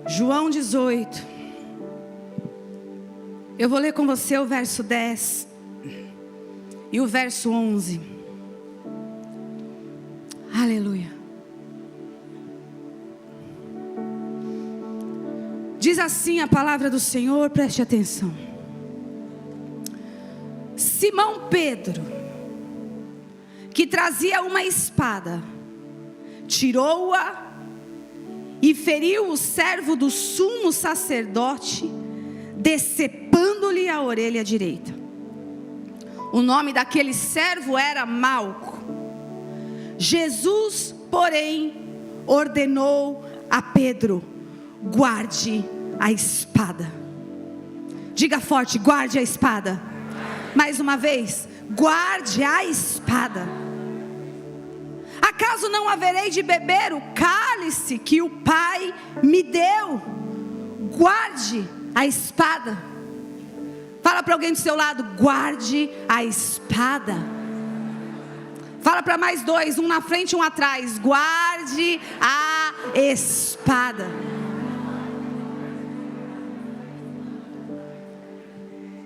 João 18. Eu vou ler com você o verso 10 e o verso 11. Aleluia. Diz assim a palavra do Senhor, preste atenção. Simão Pedro, que trazia uma espada, tirou-a e feriu o servo do sumo sacerdote, decepando-lhe a orelha direita. O nome daquele servo era Malco. Jesus, porém, ordenou a Pedro: guarde a espada. Diga forte: guarde a espada. Mais uma vez: guarde a espada. Acaso não haverei de beber o cálice que o Pai me deu? Guarde a espada. Fala para alguém do seu lado: guarde a espada. Fala para mais dois, um na frente e um atrás: guarde a espada.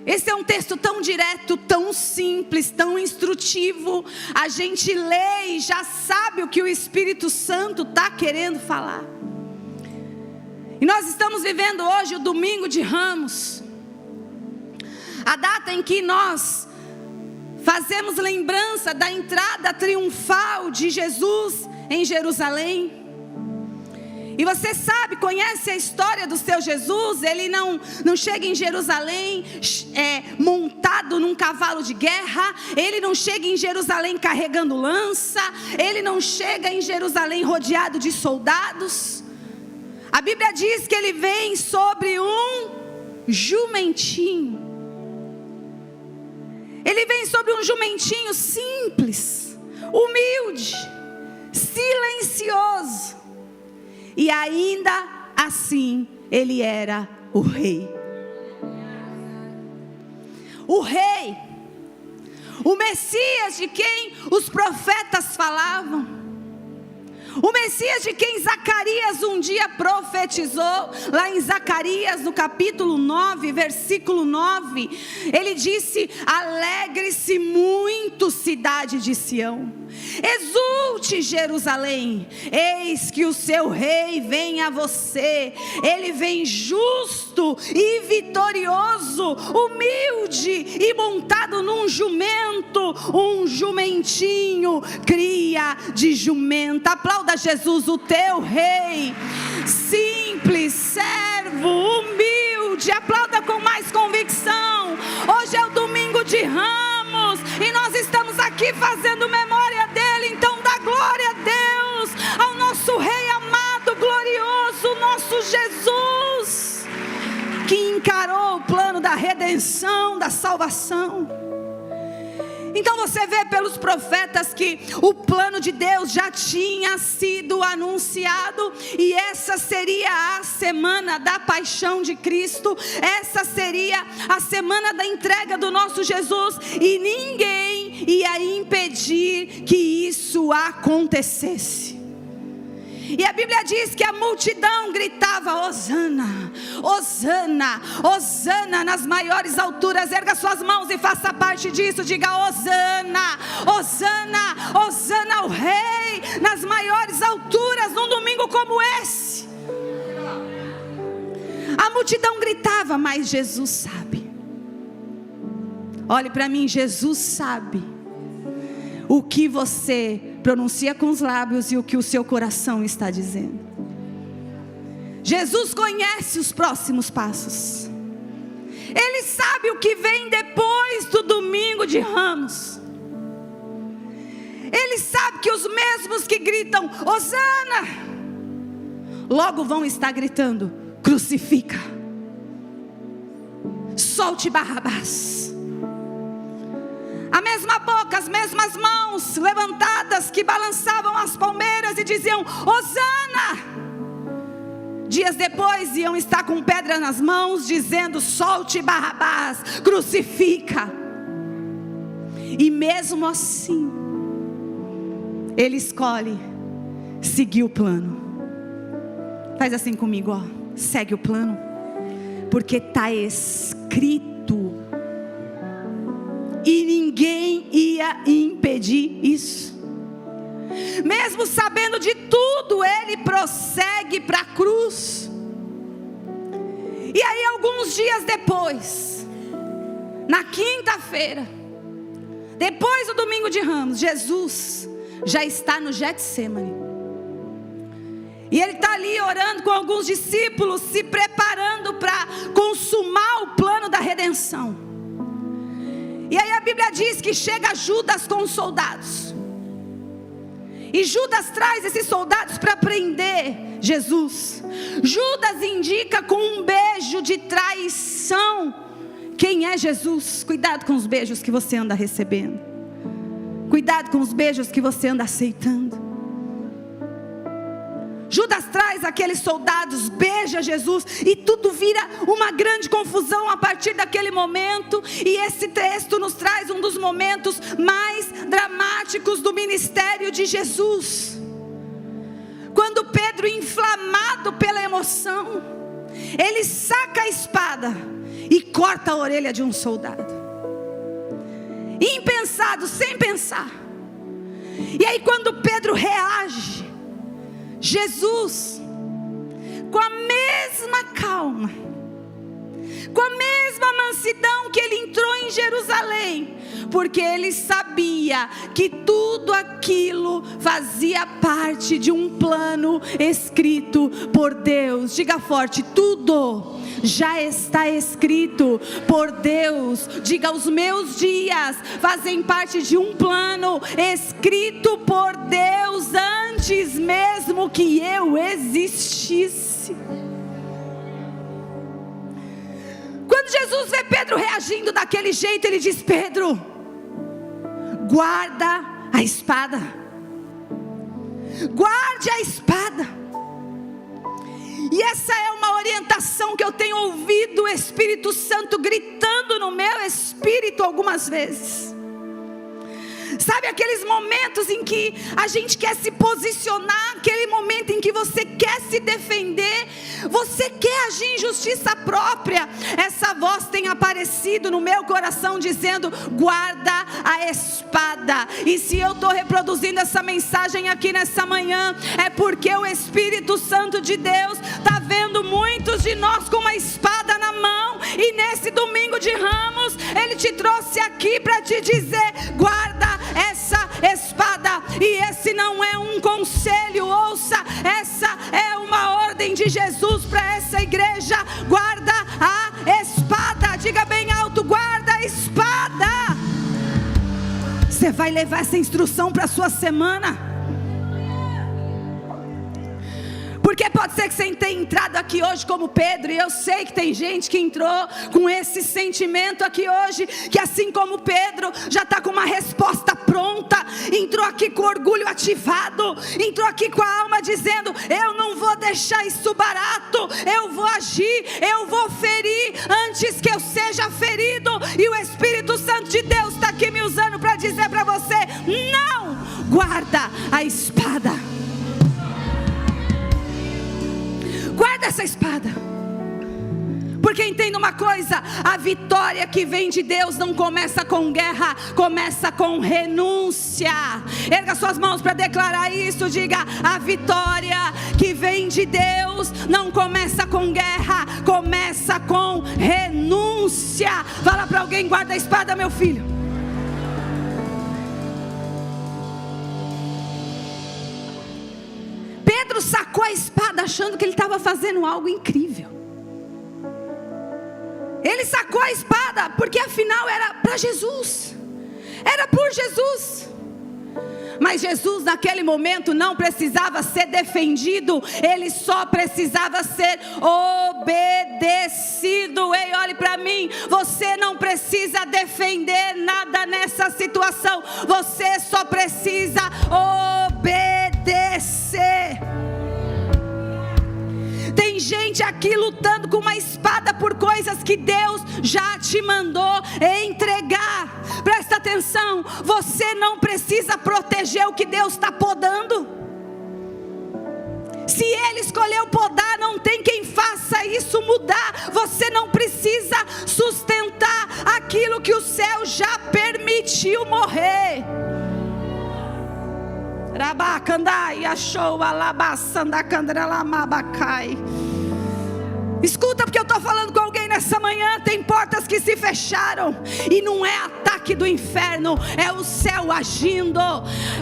Esse é um texto tão direto, tão simples, tão instrutivo. A gente lê e já sabe o que o Espírito Santo está querendo falar. E nós estamos vivendo hoje o domingo de Ramos, a data em que nós fazemos lembrança da entrada triunfal de Jesus em Jerusalém. E você sabe, conhece a história do seu Jesus. Ele não chega em Jerusalém montado num cavalo de guerra. Ele não chega em Jerusalém carregando lança. Ele não chega em Jerusalém rodeado de soldados. A Bíblia diz que ele vem sobre um jumentinho. Ele vem sobre um jumentinho simples, humilde, silencioso. E ainda assim, ele era o rei. O rei, o Messias de quem os profetas falavam. O Messias de quem Zacarias um dia profetizou. Lá em Zacarias, no capítulo 9, versículo 9, ele disse: alegre-se muito, cidade de Sião. Exulte, Jerusalém, eis que o seu rei vem a você. Ele vem justo e vitorioso, humilde e montado num jumento, um jumentinho, cria de jumenta. Aplauda Jesus, o teu rei, simples, servo, humilde. Aplauda com mais convicção. Hoje é o domingo de Ramos e nós estamos aqui fazendo memória dele. Então dá glória a Deus, ao nosso rei amado, glorioso, nosso Jesus, que encarou o plano da redenção, da salvação. Então você vê pelos profetas que o plano de Deus já tinha sido anunciado. E essa seria a semana da paixão de Cristo. Essa seria a semana da entrega do nosso Jesus. E ninguém ia impedir que isso acontecesse. E a Bíblia diz que a multidão gritava: Hosana, Hosana, Hosana nas maiores alturas. Erga suas mãos e faça parte disso. Diga: Hosana, Hosana, Hosana ao rei nas maiores alturas, num domingo como esse. A multidão gritava, mas Jesus sabe. Olhe para mim, Jesus sabe o que você pronuncia com os lábios e o que o seu coração está dizendo. Jesus conhece os próximos passos. Ele sabe o que vem depois do domingo de Ramos. Ele sabe que os mesmos que gritam Hosana, logo vão estar gritando: crucifica, solte Barrabás. A mesma boca, as mesmas mãos levantadas que balançavam as palmeiras e diziam Hosana, dias depois iam estar com pedra nas mãos dizendo: solte Barrabás, crucifica. E mesmo assim, ele escolhe seguir o plano. Faz assim comigo, ó. segue o plano, porque está escrito, e ninguém ia impedir isso. Mesmo sabendo de tudo, ele prossegue para a cruz. E aí, alguns dias depois, na quinta-feira, depois do domingo de Ramos, Jesus já está no Getsemane. E ele está ali orando com alguns discípulos, se preparando para consumar o plano da redenção. E aí a Bíblia diz que chega Judas com os soldados. E Judas traz esses soldados para prender Jesus. Judas indica com um beijo de traição quem é Jesus. Cuidado com os beijos que você anda recebendo. Cuidado com os beijos que você anda aceitando. Judas traz aqueles soldados, beija Jesus, e tudo vira uma grande confusão a partir daquele momento. E esse texto nos traz um dos momentos mais dramáticos do ministério de Jesus. Quando Pedro, inflamado pela emoção, ele saca a espada e corta a orelha de um soldado. Impensado, sem pensar. E aí quando Pedro reage, Jesus, com a mesma calma, com a mesma mansidão que ele entrou em Jerusalém, porque ele sabia que tudo aquilo fazia parte de um plano escrito por Deus. Diga forte: tudo já está escrito por Deus. Diga: os meus dias fazem parte de um plano escrito por Deus antes mesmo que eu existisse. Quando Jesus vê Pedro reagindo daquele jeito, ele diz: Pedro, guarda a espada. Guarde a espada. E essa é uma orientação que eu tenho ouvido o Espírito Santo gritando no meu espírito algumas vezes. Sabe aqueles momentos em que a gente quer se posicionar, aquele momento em que você quer se defender, você quer agir em justiça própria. Essa voz tem aparecido no meu coração dizendo: guarda a espada. E se eu estou reproduzindo essa mensagem aqui nessa manhã, é porque o Espírito Santo de Deus está vendo muitos de nós com uma espada na mão. E nesse domingo de Ramos, Ele te trouxe aqui para te dizer: guarda essa espada. E esse não é um conselho, ouça, essa é uma ordem de Jesus para essa igreja. Guarda a espada. Diga bem alto: guarda a espada. Você vai levar essa instrução para a sua semana. Porque pode ser que você tenha entrado aqui hoje como Pedro, e eu sei que tem gente que entrou com esse sentimento aqui hoje, que assim como Pedro, já está com uma resposta pronta, entrou aqui com orgulho ativado, entrou aqui com a alma dizendo: eu não vou deixar isso barato, eu vou agir, eu vou ferir antes que eu seja ferido. E o Espírito Santo de Deus está aqui me usando para dizer para você: não, guarda a espada. Guarda essa espada. Porque entenda uma coisa: a vitória que vem de Deus não começa com guerra, começa com renúncia. Erga suas mãos para declarar isso. Diga: a vitória que vem de Deus não começa com guerra, começa com renúncia. Fala para alguém: guarda a espada, meu filho. Pedro sacou a espada achando que ele estava fazendo algo incrível. Ele sacou a espada porque afinal era para Jesus, era por Jesus. Mas Jesus naquele momento não precisava ser defendido, ele só precisava ser obedecido. Ei, olhe para mim, você não precisa defender nada nessa situação, você só precisa obedecer. Tem gente aqui lutando com uma espada por coisas que Deus já te mandou entregar. Presta atenção, você não precisa proteger o que Deus está podando. Se Ele escolheu podar, não tem quem faça decidiu morrer. Escuta, porque eu estou falando com alguém nessa manhã. Tem portas que se fecharam, e não é ataque do inferno, é o céu agindo.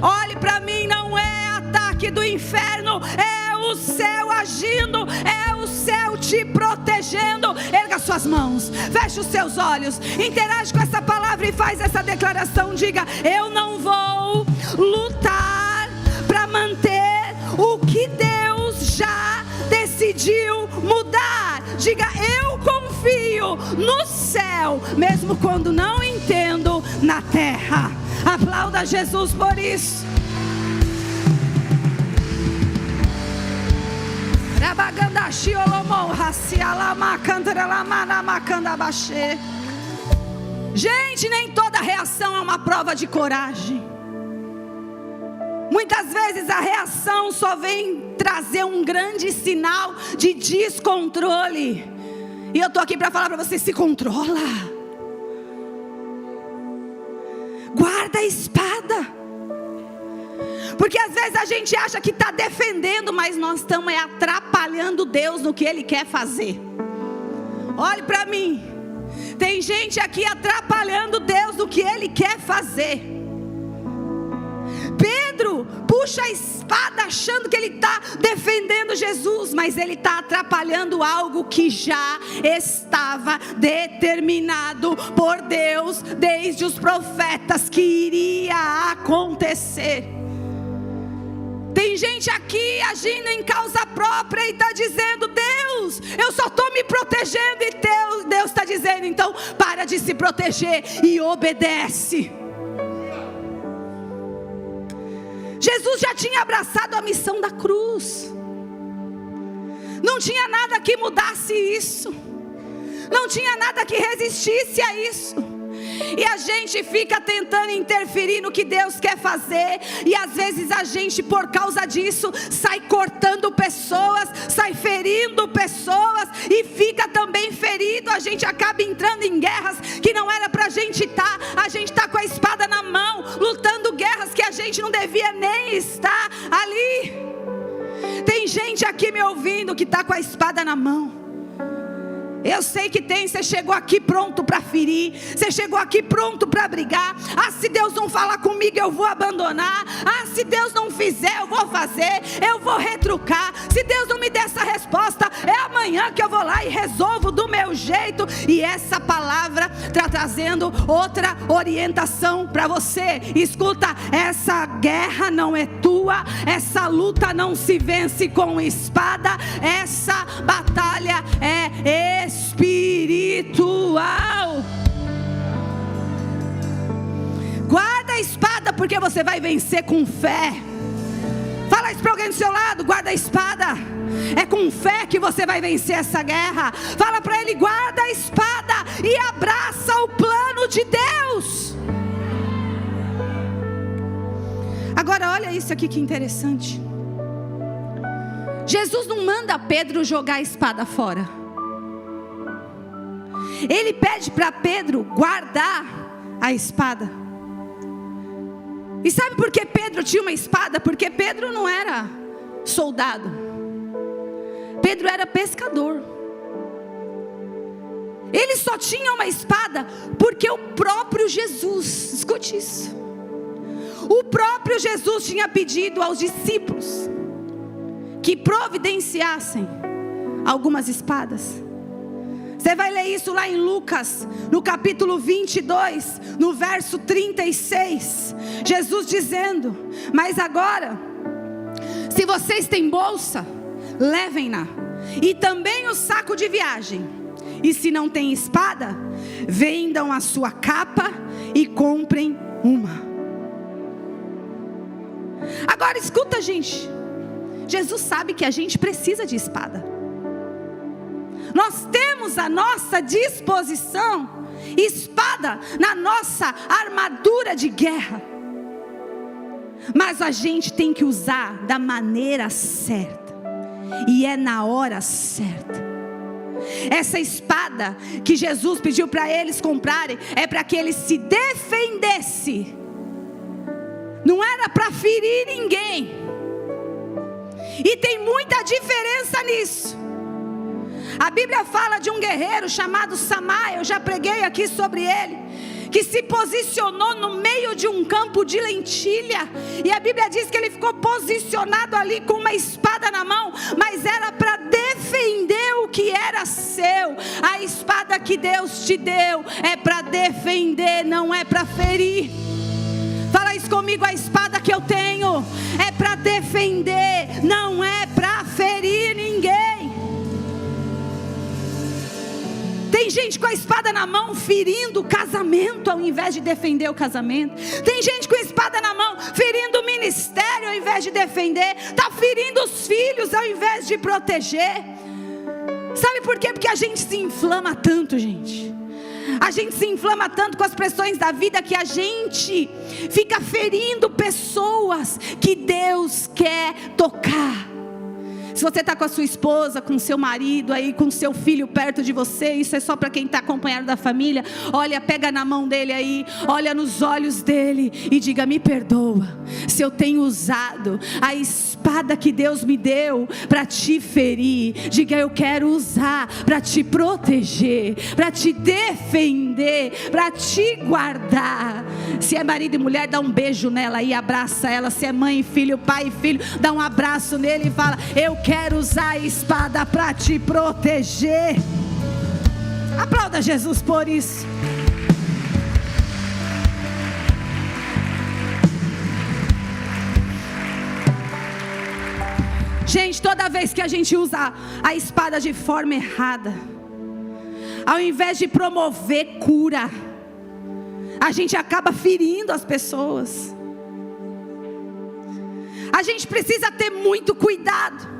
Olhe para mim, não é ataque do inferno, é o céu agindo, é o céu te protegendo. Erga suas mãos, feche os seus olhos, interage com essa palavra e faz essa declaração. Diga: eu não vou lutar para manter o que Deus já decidiu mudar. Diga: eu confio no céu, mesmo quando não entendo na terra. Aplauda Jesus por isso. Gente, nem toda reação é uma prova de coragem. Muitas vezes a reação só vem trazer um grande sinal de descontrole. E eu estou aqui para falar para você: se controla. Guarda a espada. Porque às vezes a gente acha que está defendendo, mas nós estamos atrapalhando Deus no que Ele quer fazer. Olhe para mim. Tem gente aqui atrapalhando Deus no que Ele quer fazer. Pedro puxa a espada achando que ele está defendendo Jesus, mas ele está atrapalhando algo que já estava determinado por Deus desde os profetas que iria acontecer. Tem gente aqui agindo em causa própria e está dizendo: Deus, eu só estou me protegendo. E Deus está dizendo: então para de se proteger e obedece. Jesus já tinha abraçado a missão da cruz. Não tinha nada que mudasse isso. Não tinha nada que resistisse a isso. E a gente fica tentando interferir no que Deus quer fazer. E às vezes a gente, por causa disso, sai cortando pessoas, sai ferindo pessoas, e fica também ferido. A gente acaba entrando em guerras que não era pra gente estar. A gente está com a espada na mão, lutando guerras que a gente não devia nem estar ali. Tem gente aqui me ouvindo que está com a espada na mão. Eu sei que tem. Você chegou aqui pronto para ferir. Você chegou aqui pronto para brigar. Ah, se Deus não falar comigo, eu vou abandonar. Ah, se Deus não fizer, eu vou fazer. Eu vou retrucar. Se Deus não me der essa resposta, é amanhã que eu vou lá e resolvo do meu jeito. E essa palavra está trazendo outra orientação para você. Escuta, essa guerra não é tua. Essa luta não se vence com espada. Essa batalha é espiritual. Guarda a espada, porque você vai vencer com fé. Fala isso para alguém do seu lado: guarda a espada. É com fé que você vai vencer essa guerra. Fala para ele: guarda a espada e abraça o plano de Deus. Agora olha isso aqui que interessante. Jesus não manda Pedro jogar a espada fora. Ele pede para Pedro guardar a espada. E sabe por que Pedro tinha uma espada? Porque Pedro não era soldado. Pedro era pescador. Ele só tinha uma espada porque o próprio Jesus, escute isso, o próprio Jesus tinha pedido aos discípulos que providenciassem algumas espadas. Você vai ler isso lá em Lucas, no capítulo 22, no verso 36. Jesus dizendo: mas agora, se vocês têm bolsa, levem-na, e também o saco de viagem. E se não tem espada, vendam a sua capa e comprem uma. Agora escuta, gente. Jesus sabe que a gente precisa de espada. Nós temos à nossa disposição espada na nossa armadura de guerra. Mas a gente tem que usar da maneira certa. E é na hora certa. Essa espada que Jesus pediu para eles comprarem é para que eles se defendessem. Não era para ferir ninguém. E tem muita diferença nisso. A Bíblia fala de um guerreiro chamado Samá, eu já preguei aqui sobre ele, que se posicionou no meio de um campo de lentilha, e a Bíblia diz que ele ficou posicionado ali com uma espada na mão, mas era para defender o que era seu. A espada que Deus te deu é para defender, não é para ferir. Fala isso comigo, a espada que eu tenho é para defender, não é para ferir ninguém. Tem gente com a espada na mão ferindo o casamento ao invés de defender o casamento. Tem gente com a espada na mão ferindo o ministério ao invés de defender. Está ferindo os filhos ao invés de proteger. Sabe por quê? Porque a gente se inflama tanto, gente. A gente se inflama tanto com as pressões da vida que a gente fica ferindo pessoas que Deus quer tocar. Se você está com a sua esposa, com o seu marido aí, com o seu filho perto de você, isso é só para quem está acompanhado da família. Olha, pega na mão dele aí, olha nos olhos dele e diga: me perdoa se eu tenho usado a espada que Deus me deu para te ferir. Diga: eu quero usar para te proteger, para te defender, para te guardar. Se é marido e mulher, dá um beijo nela e abraça ela. Se é mãe e filho, pai e filho, dá um abraço nele e fala: eu quero usar a espada para te proteger. Aplauda Jesus por isso. Gente, toda vez que a gente usa a espada de forma errada, ao invés de promover cura, a gente acaba ferindo as pessoas. A gente precisa ter muito cuidado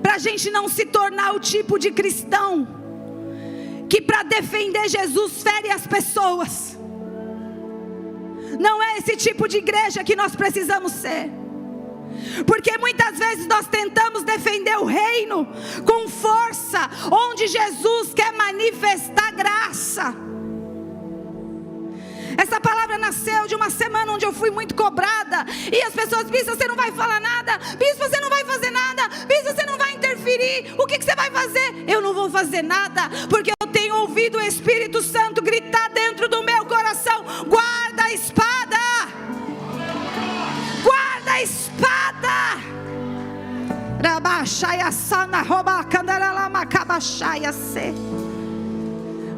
para a gente não se tornar o tipo de cristão que para defender Jesus fere as pessoas. Não é esse tipo de igreja que nós precisamos ser. Porque muitas vezes nós tentamos defender o reino com força, onde Jesus quer manifestar graça. Essa palavra nasceu de uma semana onde eu fui muito cobrada, e as pessoas: bispo, você não vai falar nada, bispo, você não vai fazer nada, bispo, você não vai interferir, o que você vai fazer? Eu não vou fazer nada, porque eu tenho ouvido o Espírito Santo gritar dentro do meu coração: guarda a espada, guarda a espada.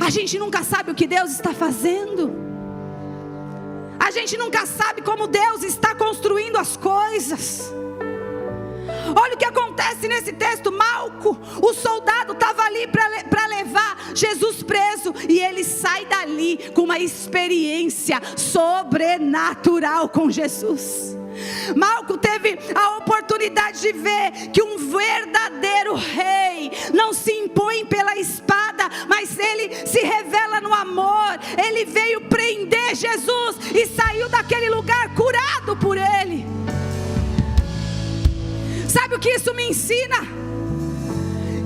A gente nunca sabe o que Deus está fazendo. A gente nunca sabe como Deus está construindo as coisas. Olha o que acontece nesse texto. Malco, o soldado, estava ali para levar Jesus preso, e ele sai dali com uma experiência sobrenatural com Jesus. Malco teve a oportunidade de ver que um verdadeiro rei não se impõe pela espada, mas ele se revela no amor. Ele veio prender Jesus e saiu daquele lugar curado por ele. Sabe o que isso me ensina?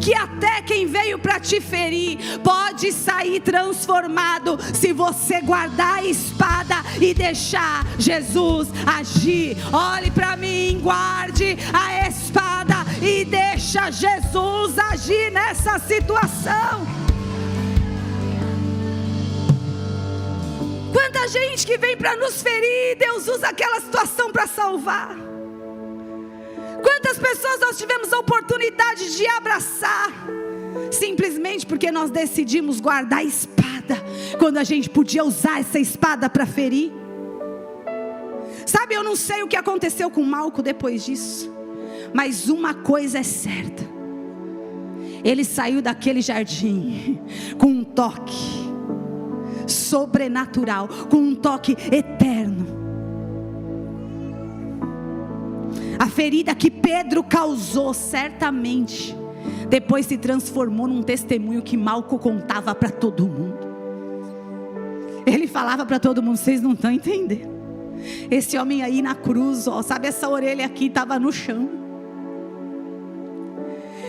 Que até quem veio para te ferir pode sair transformado se você guardar a espada e deixar Jesus agir. Olhe para mim, guarde a espada e deixa Jesus agir nessa situação. Quanta gente que vem para nos ferir, Deus usa aquela situação para salvar. Quantas pessoas nós tivemos a oportunidade de abraçar, simplesmente porque nós decidimos guardar a espada, quando a gente podia usar essa espada para ferir. Sabe, eu não sei o que aconteceu com Malco depois disso, mas uma coisa é certa: ele saiu daquele jardim com um toque sobrenatural, com um toque eterno. A ferida que Pedro causou, certamente, depois se transformou num testemunho que Malco contava para todo mundo. Ele falava para todo mundo: vocês não estão entendendo. Esse homem aí na cruz, ó, sabe, essa orelha aqui estava no chão.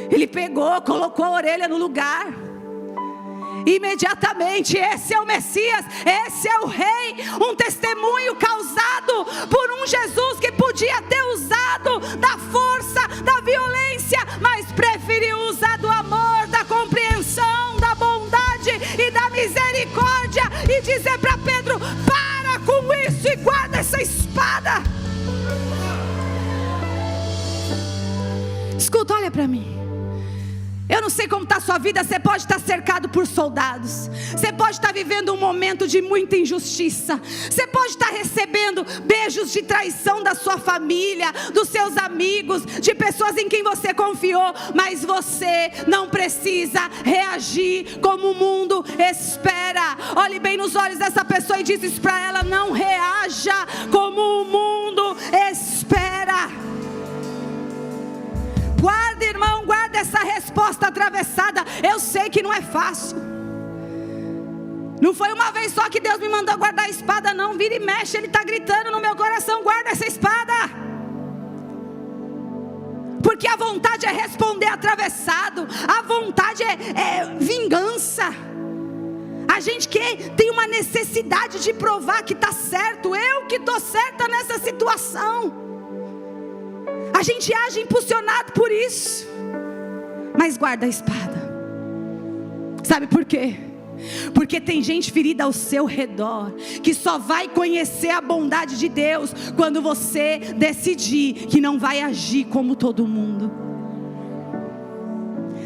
Ele pegou, colocou a orelha no lugar. Imediatamente, esse é o Messias, esse é o Rei. Um testemunho causado por um Jesus que podia ter usado da força, da violência, mas preferiu usar do amor, da compreensão, da bondade e da misericórdia, e dizer para Pedro: para com isso e guarda essa espada. Escuta, olha para mim. Eu não sei como está a sua vida. Você pode estar cercado por soldados, você pode estar vivendo um momento de muita injustiça, você pode estar recebendo beijos de traição da sua família, dos seus amigos, de pessoas em quem você confiou, mas você não precisa reagir como o mundo espera. Olhe bem nos olhos dessa pessoa e diz isso para ela: não reaja como o mundo espera. Guarda, irmão, guarda essa resposta atravessada. Eu sei que não é fácil. Não foi uma vez só que Deus me mandou guardar a espada, não. Vira e mexe, Ele está gritando no meu coração: guarda essa espada. Porque a vontade é responder atravessado. A vontade é vingança. A gente tem uma necessidade de provar que está certo. Eu que estou certa nessa situação. A gente age impulsionado por isso. Mas guarda a espada. Sabe por quê? Porque tem gente ferida ao seu redor, que só vai conhecer a bondade de Deus quando você decidir que não vai agir como todo mundo.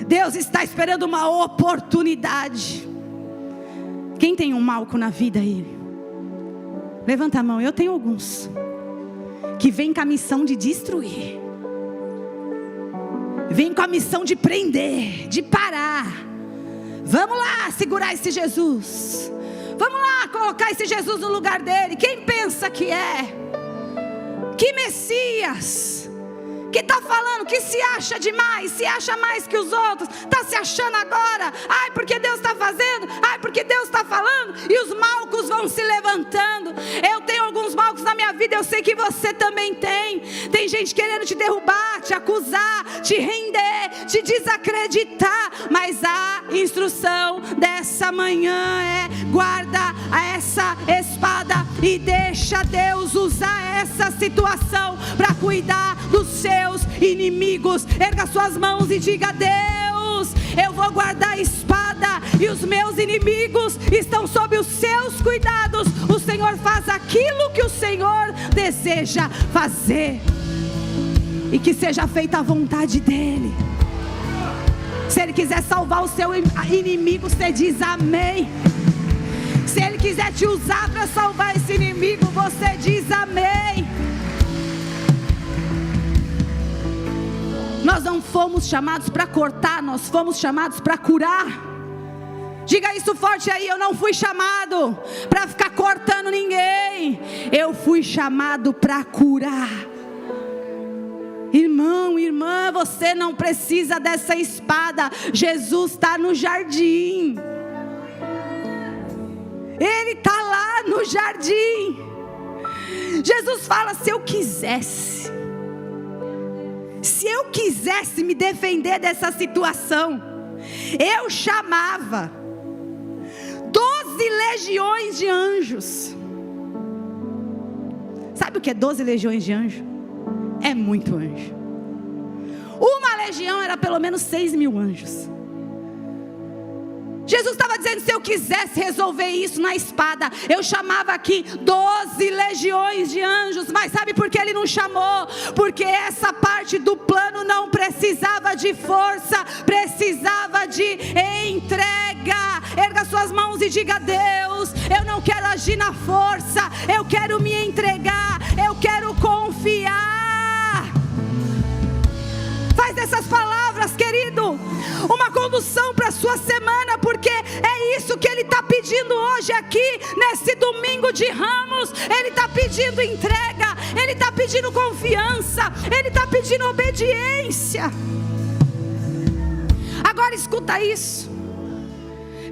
Deus está esperando uma oportunidade. Quem tem um Malco na vida aí? Levanta a mão. Eu tenho alguns que vem com a missão de destruir, vem com a missão de prender, de parar. Vamos lá segurar esse Jesus, vamos lá colocar esse Jesus no lugar dele. Quem pensa que é? Que Messias? Que está falando, que se acha demais, se acha mais que os outros, está se achando agora, ai porque Deus está fazendo, ai porque Deus está falando, e os malcos vão se levantando. Eu tenho alguns malcos na minha vida, eu sei que você também tem. Tem gente querendo te derrubar, te acusar, te render, te desacreditar, mas a instrução dessa manhã é: guarda essa espada e deixa Deus usar essa situação para cuidar dos seus inimigos. Erga suas mãos e diga: Deus, eu vou guardar a espada e os meus inimigos estão sob os seus cuidados. O Senhor faz aquilo que o Senhor deseja fazer, e que seja feita a vontade dEle. Se Ele quiser salvar o seu inimigo, você diz amém. Se Ele quiser te usar para salvar esse inimigo, você diz amém. Nós não fomos chamados para cortar, nós fomos chamados para curar. Diga isso forte aí: eu não fui chamado para ficar cortando ninguém, eu fui chamado para curar. Irmão, irmã, você não precisa dessa espada. Jesus está no jardim, Ele está lá no jardim. Jesus fala: se eu quisesse me defender dessa situação, eu chamava 12 legiões de anjos. Sabe o que é 12 legiões de anjos? É muito anjo. Uma legião era pelo menos 6.000 anjos. Jesus estava dizendo: se eu quisesse resolver isso na espada, eu chamava aqui 12 legiões de anjos. Mas sabe por que Ele não chamou? Porque essa parte do plano não precisava de força, precisava de entrega. Erga suas mãos e diga: Deus, eu não quero agir na força, eu quero me entregar, eu quero confiar. Faz dessas palavras, querido, uma condução para a sua semana, porque é isso que Ele está pedindo hoje aqui, nesse domingo de Ramos. Ele está pedindo entrega, Ele está pedindo confiança, Ele está pedindo obediência. Agora escuta isso.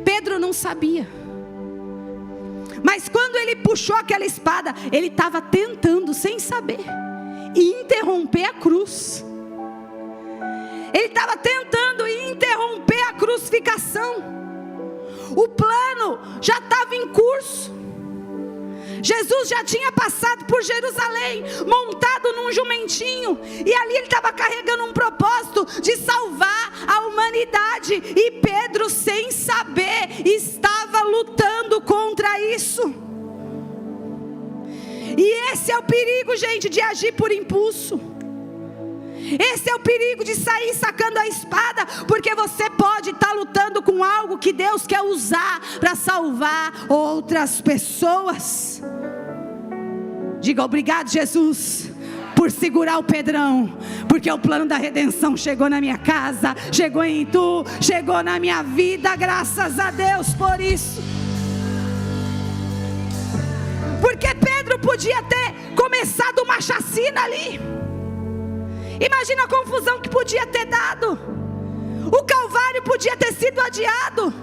Pedro não sabia, mas quando ele puxou aquela espada, ele estava tentando, sem saber, interromper a cruz. Ele estava tentando interromper a crucificação. O plano já estava em curso. Jesus já tinha passado por Jerusalém, montado num jumentinho, e ali ele estava carregando um propósito de salvar a humanidade, e Pedro, sem saber, estava lutando contra isso. E esse é o perigo, gente, de agir por impulso. Esse é o perigo de sair sacando a espada, porque você pode estar lutando com algo que Deus quer usar para salvar outras pessoas. Diga obrigado, Jesus, por segurar o Pedrão, porque o plano da redenção chegou na minha casa, chegou em tu, chegou na minha vida, graças a Deus por isso. Porque Pedro podia ter começado uma chacina ali. Imagina a confusão que podia ter dado. O Calvário podia ter sido adiado,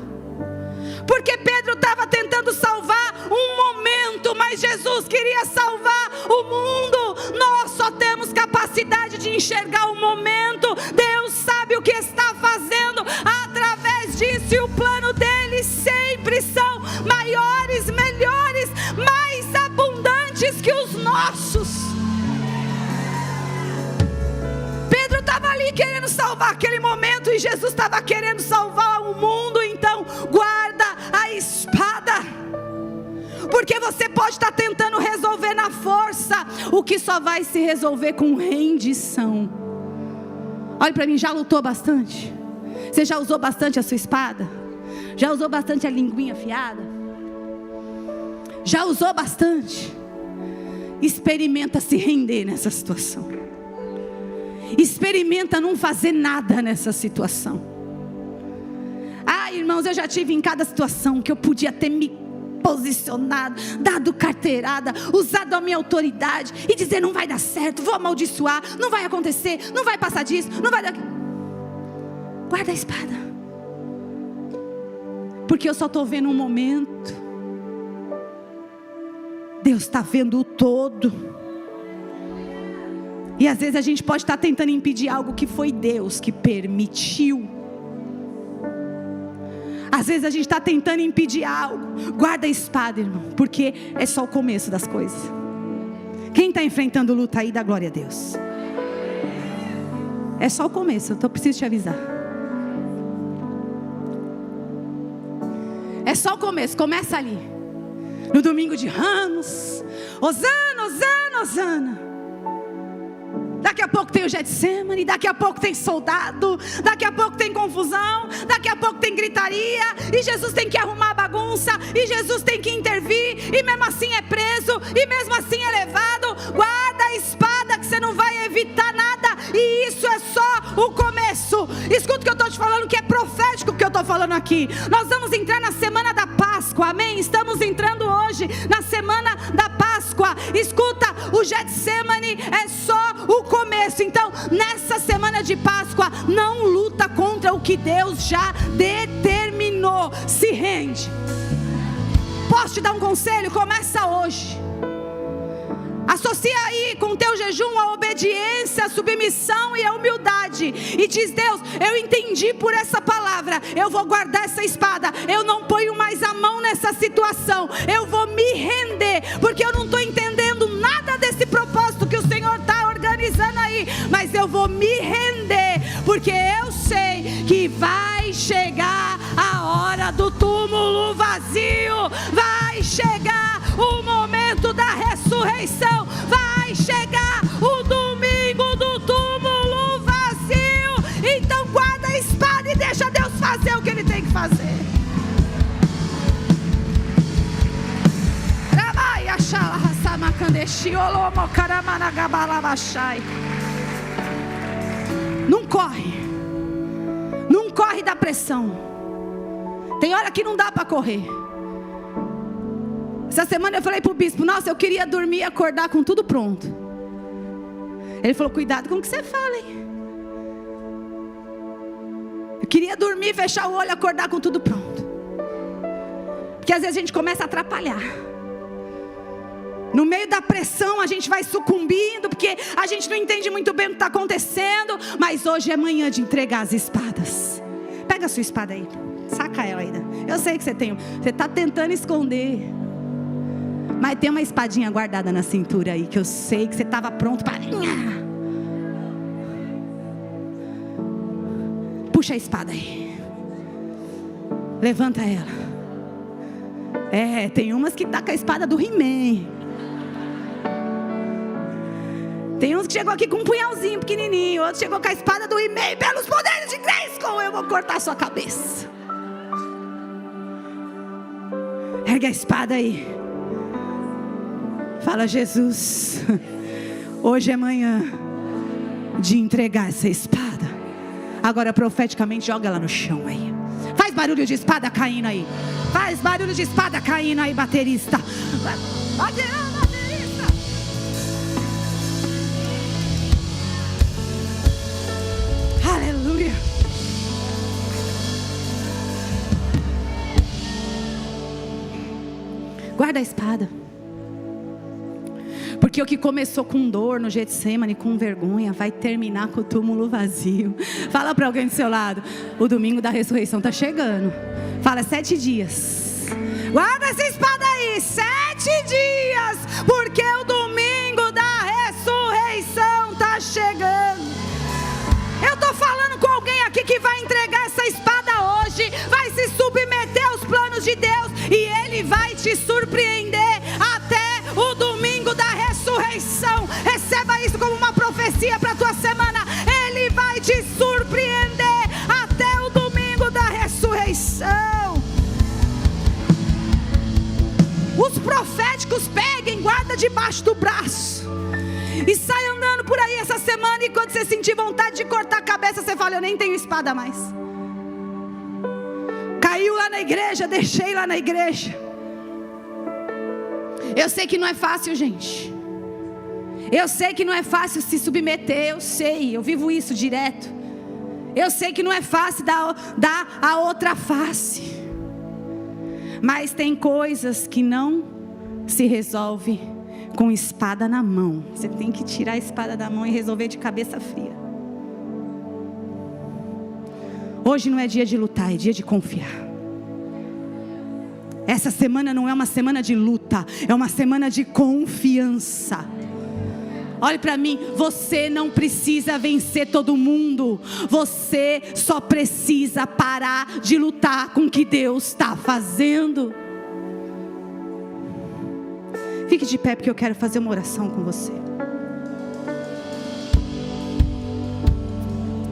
porque Pedro estava tentando salvar um momento, mas Jesus queria salvar o mundo. Nós só temos capacidade de enxergar o momento. Deus sabe o que está fazendo através disso, e o plano dele sempre são maiores, melhores, mais abundantes que os nossos. Pedro estava ali querendo salvar aquele momento, e Jesus estava querendo salvar o mundo. Então guarda a espada, porque você pode estar tentando resolver na força o que só vai se resolver com rendição. Olha para mim, já lutou bastante? Você já usou bastante a sua espada? Já usou bastante a linguinha afiada? Já usou bastante? Experimenta se render nessa situação. Experimenta não fazer nada nessa situação. Irmãos, eu já tive em cada situação que eu podia ter me posicionado, dado carteirada, usado a minha autoridade e dizer: não vai dar certo, vou amaldiçoar, não vai acontecer, não vai passar disso, não vai dar. Guarda a espada, porque eu só estou vendo um momento, Deus está vendo o todo. E às vezes a gente pode estar tentando impedir algo que foi Deus que permitiu. Às vezes a gente está tentando impedir algo. Guarda a espada, irmão, porque é só o começo das coisas. Quem está enfrentando luta aí, dá glória a Deus. É só o começo, eu preciso te avisar. É só o começo, começa ali. No domingo de Ramos. Hosana, Hosana, Hosana. Daqui a pouco tem o Getsemane, daqui a pouco tem soldado, daqui a pouco tem confusão, daqui a pouco tem gritaria, e Jesus tem que arrumar a bagunça, e Jesus tem que intervir, e mesmo assim é preso, e mesmo assim é levado. Guarda a espada, que você não vai evitar nada, e isso é só o começo. Escuta o que eu estou te falando, que é profético o que eu estou falando aqui. Nós vamos entrar na semana da Páscoa, amém? Estamos entrando hoje na semana da Páscoa. Escuta, o Getsemane é só o começo. Então, nessa semana de Páscoa, não luta contra o que Deus já determinou. Se rende. Posso te dar um conselho? Começa hoje. Associa aí com o teu jejum a obediência, a submissão e a humildade. E diz: Deus, eu entendi por essa palavra, eu vou guardar essa espada, eu não ponho mais a mão nessa situação, eu vou me render, porque eu não estou entendendo nada desse propósito que o Senhor está organizando aí, mas eu vou me render, porque eu sei que vai chegar a hora do túmulo vazio, vai chegar o momento da ressurreição, vai chegar o domingo do túmulo vazio. Então guarda a espada e deixa Deus fazer o que Ele tem que fazer. Não corre, não corre da pressão. Tem hora que não dá para correr. Essa semana eu falei para o bispo: nossa, eu queria dormir e acordar com tudo pronto. Ele falou: cuidado com o que você fala, hein? Eu queria dormir, fechar o olho e acordar com tudo pronto. Porque às vezes a gente começa a atrapalhar. No meio da pressão a gente vai sucumbindo, porque a gente não entende muito bem o que está acontecendo. Mas hoje é manhã de entregar as espadas. Pega a sua espada aí. Saca ela ainda. Eu sei que você está tentando esconder. Mas tem uma espadinha guardada na cintura aí, que eu sei que você estava pronto para... Puxa a espada aí. Levanta ela. Tem umas que tá com a espada do He-Man. Tem uns que chegou aqui com um punhalzinho pequenininho. Outro chegou com a espada do He-Man. Pelos poderes de Grayskull, eu vou cortar a sua cabeça. Ergue a espada aí. Fala: Jesus, hoje é manhã de entregar essa espada. Agora profeticamente joga ela no chão aí. Faz barulho de espada caindo aí. Faz barulho de espada caindo aí, baterista. Baterista. Aleluia. Guarda a espada. Porque o que começou com dor no Getsemane, com vergonha, vai terminar com o túmulo vazio. Fala para alguém do seu lado: o domingo da ressurreição está chegando. Fala: 7 dias. Guarda essa espada aí, 7 dias. Porque o domingo da ressurreição está chegando. Eu estou falando com alguém aqui que vai entregar essa espada hoje. Vai se submeter aos planos de Deus. E Ele vai te surpreender até o domingo da ressurreição. Receba isso como uma profecia para a tua semana. Ele vai te surpreender até o domingo da ressurreição. Os proféticos peguem, guarda debaixo do braço e sai andando por aí essa semana. E quando você sentir vontade de cortar a cabeça, você fala: eu nem tenho espada mais. Caiu lá na igreja, deixei lá na igreja. Eu sei que não é fácil, gente. Eu sei que não é fácil se submeter. Eu sei, eu vivo isso direto. Eu sei que não é fácil dar a outra face. Mas tem coisas que não se resolve com espada na mão. Você tem que tirar a espada da mão e resolver de cabeça fria. Hoje não é dia de lutar, é dia de confiar. Essa semana não é uma semana de luta, é uma semana de confiança. Olhe para mim, você não precisa vencer todo mundo. Você só precisa parar de lutar com o que Deus está fazendo. Fique de pé, porque eu quero fazer uma oração com você.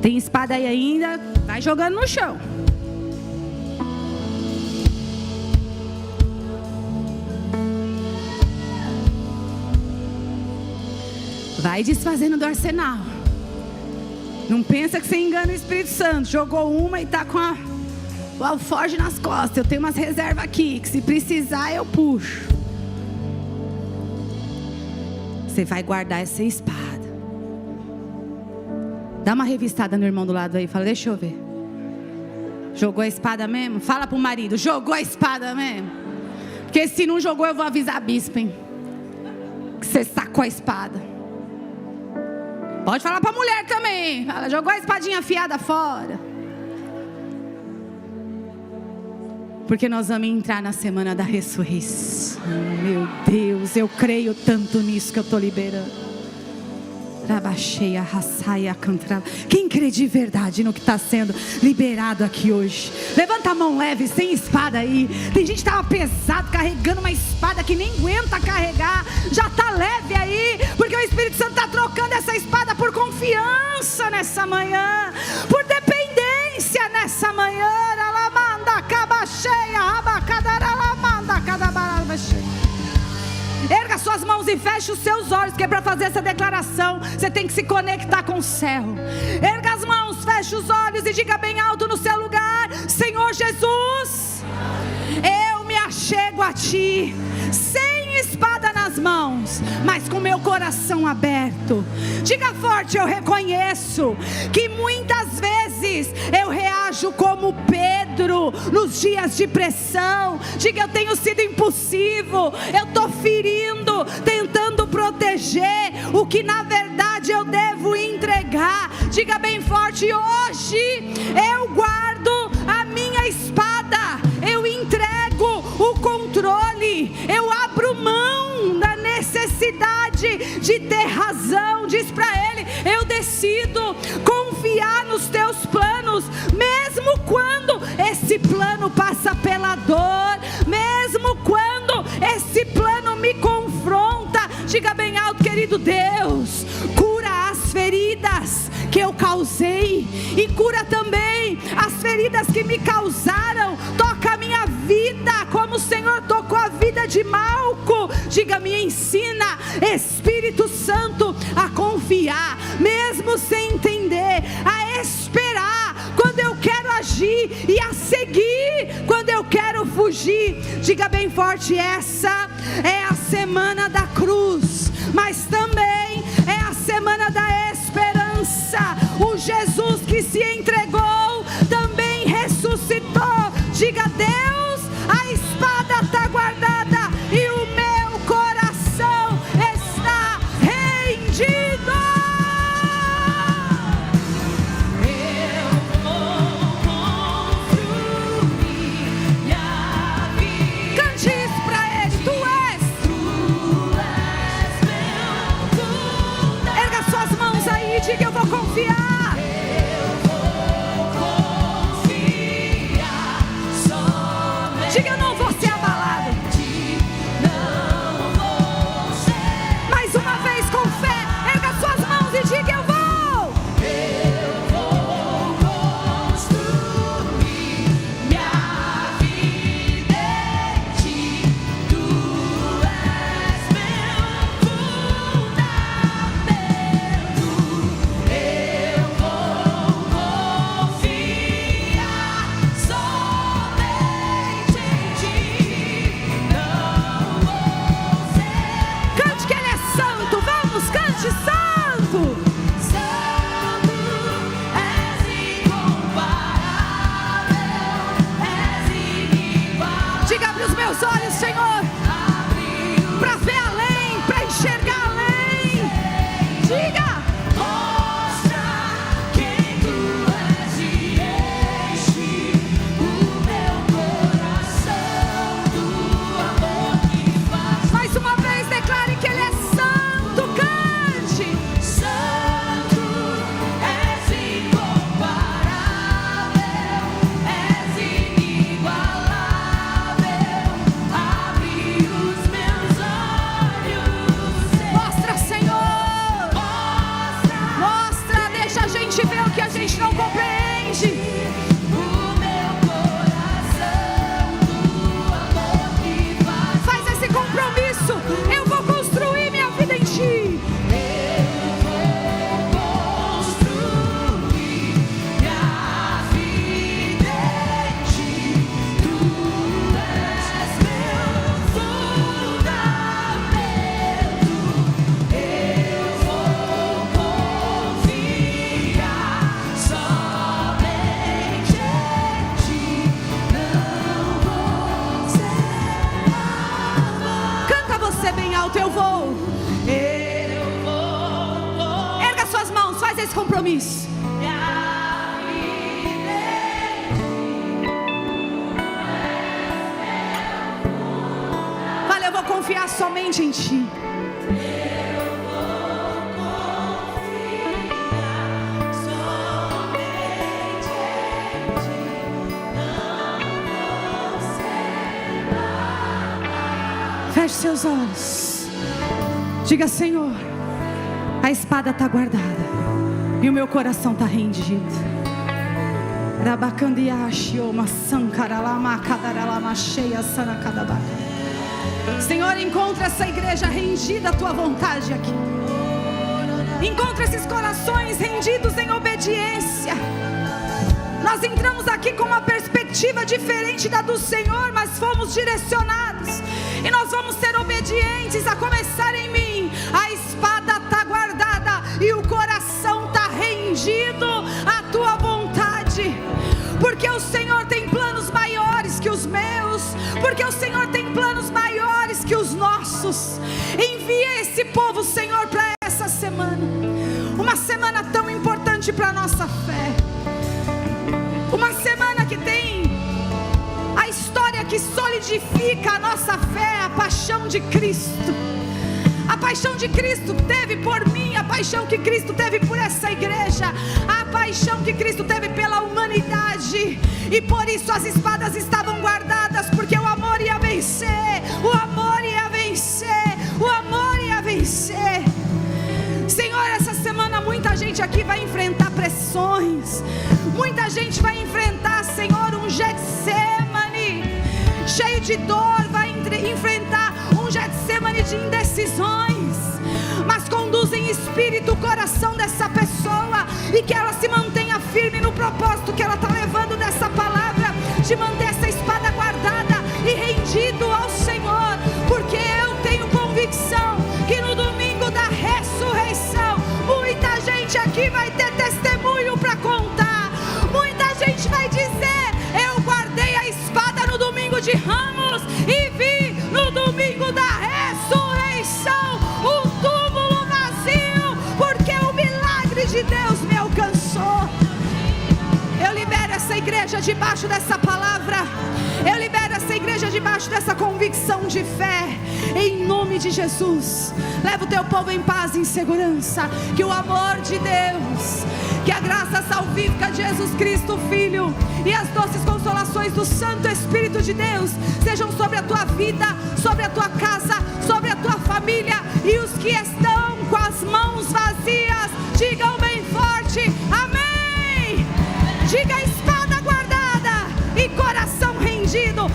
Tem espada aí ainda? Vai jogando no chão. Vai desfazendo do arsenal. Não pensa que você engana o Espírito Santo. Jogou uma e está com o alforje nas costas. Eu tenho umas reservas aqui, que se precisar eu puxo. Você vai guardar essa espada. Dá uma revistada no irmão do lado aí. Fala: deixa eu ver. Jogou a espada mesmo? Fala pro marido: jogou a espada mesmo? Porque se não jogou, eu vou avisar a bispa, hein? Que você sacou a espada. Pode falar para a mulher também. Ela jogou a espadinha afiada fora. Porque nós vamos entrar na semana da ressurreição. Meu Deus, eu creio tanto nisso que eu estou liberando. Quem crê de verdade no que está sendo liberado aqui hoje? Levanta a mão leve, sem espada aí. Tem gente que estava pesado, carregando uma espada que nem aguenta carregar. Já está leve aí, porque o Espírito Santo está trocando essa espada por confiança nessa manhã, por dependência nessa manhã. Erga suas mãos e feche os seus olhos, que é para fazer essa declaração você tem que se conectar com o céu. Erga as mãos, feche os olhos e diga bem alto no seu lugar: Senhor Jesus, eu me achego a Ti, sem espada nas mãos, mas com meu coração aberto. Diga forte: eu reconheço que muitas vezes eu reajo como Pedro nos dias de pressão. Diga: eu tenho sido impulsivo, eu estou ferindo, tentando proteger o que na verdade eu devo entregar. Diga bem forte: hoje eu guardo a minha a espada, eu entrego o controle, eu abro mão da necessidade de ter razão. Diz para ele: eu decido confiar nos teus planos, mesmo quando esse plano passa pela dor, mesmo quando esse plano me confronta. Diga bem alto: querido Deus, cura as feridas que eu causei e cura também as feridas que me causaram. Toca a minha vida como o Senhor tocou a vida de Malco. Diga: me ensina, Espírito Santo, a confiar mesmo sem entender, a esperar quando eu quero agir e a seguir quando eu quero fugir. Diga bem forte: essa é a semana da cruz, mas também é a semana da esperança. O Jesus que se entregou também ressuscitou. Diga: Deus, a espada está guardada e o meu coração está rendido. Eu vou construir minha vida. Cante isso para ele: tu és meu tudo. Erga suas mãos aí e diga: eu vou confiar. Diga: eu não vou ser abalado. Mais uma vez, com fé, erga suas mãos e diga: eu vou construir minha vida em ti. Tu és meu fundamento. Eu vou confiar somente em ti. Não vou ser. Cante que ele é santo. Vamos, cante: santo. Santo, és incomparável, és inigualável. Diga: abre os meus olhos, Senhor, para ver além, para enxergar além. Diga: mostra quem tu és e enche o meu coração do amor que faz. Mais uma vez, declare que ele é santo. Cante: santo, és incomparável, és inigualável. Abre os meus olhos. Mostra, Senhor. Mostra, deixa a gente ver o que a gente não compreende. O meu coração do amor que faz. Faz esse compromisso: eu vou construir minha vida em ti. Eu vou construir minha vida em ti. Tu és meu fundamento. Eu vou confiar somente em ti. Não vou ser abalado. Canta você bem alto: eu vou. Erga suas mãos, faz esse compromisso. Fala: eu vou confiar somente em ti. Feche seus olhos. Diga: Senhor, a espada está guardada e o meu coração está rendido. Senhor, encontra essa igreja rendida à tua vontade aqui. Encontra esses corações rendidos em obediência. Nós entramos aqui com uma perspectiva diferente da do Senhor, mas fomos direcionados e nós vamos ser obedientes, a começar em mim. A espada está guardada e o coração está rendido à tua vontade, porque o Senhor tem planos maiores que os meus, porque o Senhor tem planos maiores que os nossos. Envia esse povo, Senhor, para essa semana, uma semana tão importante para a nossa fé, uma semana que tem que solidifica a nossa fé, a paixão de Cristo. A paixão de Cristo teve por mim, a paixão que Cristo teve por essa igreja, a paixão que Cristo teve pela humanidade. E por isso as espadas estavam guardadas, porque o amor ia vencer, o amor ia vencer, o amor ia vencer. Senhor, essa semana muita gente aqui vai enfrentar pressões, muita gente vai enfrentar, Senhor, um Getsemane cheio de dor, vai enfrentar um Getsemane de indecisões. Mas conduz em espírito o coração dessa pessoa, e que ela se mantenha firme no propósito que ela está levando dessa palavra, de manter essa espada guardada e rendido ao Senhor, porque eu tenho convicção que no domingo da ressurreição, muita gente aqui vai ter testemunho para contar. Muita gente vai dizer: eu guardei a espada no domingo de Ramos e vi no domingo da ressurreição o túmulo vazio, porque o milagre de Deus me alcançou. Eu libero essa igreja debaixo dessa palavra, eu libero essa igreja debaixo dessa convicção de fé, em nome de Jesus. Leva o teu povo em paz e em segurança, que o amor de Deus, que a graça salvífica de Jesus Cristo, Filho, e as doces consolações do Santo Espírito de Deus sejam sobre a tua vida, sobre a tua casa, sobre a tua família. E os que estão com as mãos vazias, digam bem forte: amém. Diga: espada guardada e coração rendido.